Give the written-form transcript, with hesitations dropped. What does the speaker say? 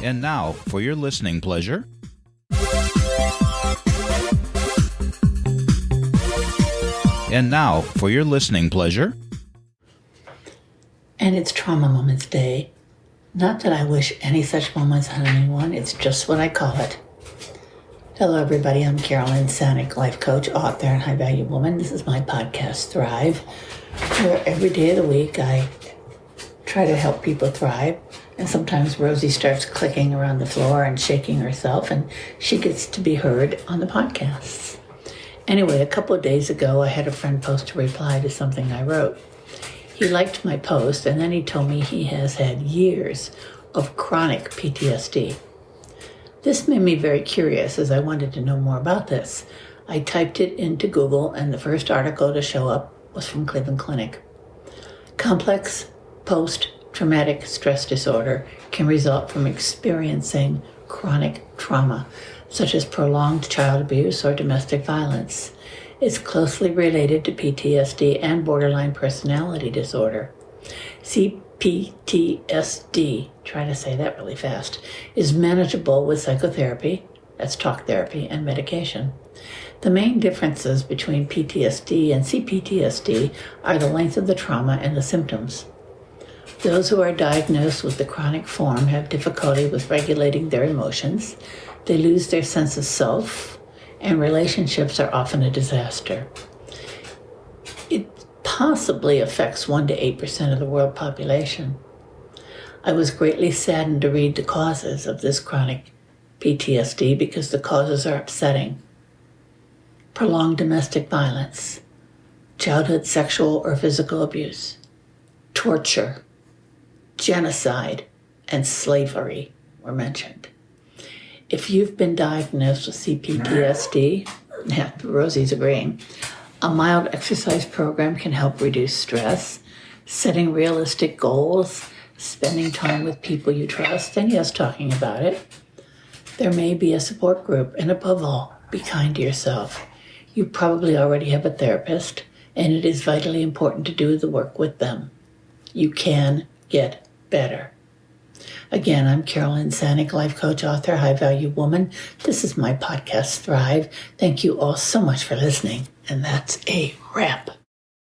And now, for your listening pleasure, And it's Trauma Moments Day. Not that I wish any such moments on anyone, it's just what I call it. Hello everybody, I'm Carolyn Sanic, life coach, author, and high-value woman. This is my podcast, Thrive, where every day of the week I try to help people thrive. And sometimes Rosie starts clicking around the floor and shaking herself, and she gets to be heard on the podcasts. Anyway, a couple of days ago, I had a friend post a reply to something I wrote. He liked my post, and then he told me he has had years of chronic PTSD. This made me very curious as I wanted to know more about this. I typed it into Google, and the first article to show up was from Cleveland Clinic. Complex post-traumatic stress disorder can result from experiencing chronic trauma, such as prolonged child abuse or domestic violence. It's closely related to PTSD and borderline personality disorder. CPTSD, try to say that really fast, is manageable with psychotherapy, that's talk therapy, and medication. The main differences between PTSD and CPTSD are the length of the trauma and the symptoms. Those who are diagnosed with the chronic form have difficulty with regulating their emotions. They lose their sense of self, and relationships are often a disaster. It possibly affects 1 to 8% of the world population. I was greatly saddened to read the causes of this chronic PTSD because the causes are upsetting. Prolonged domestic violence, childhood sexual or physical abuse, torture, genocide, and slavery were mentioned. If you've been diagnosed with CPTSD, yeah, Rosie's agreeing, a mild exercise program can help reduce stress, setting realistic goals, spending time with people you trust, and yes, talking about it. There may be a support group, and above all, be kind to yourself. You probably already have a therapist, and it is vitally important to do the work with them. You can get better. Again, I'm Carolyn Sanic, life coach, author, high-value woman. This is my podcast, Thrive. Thank you all so much for listening, and that's a wrap.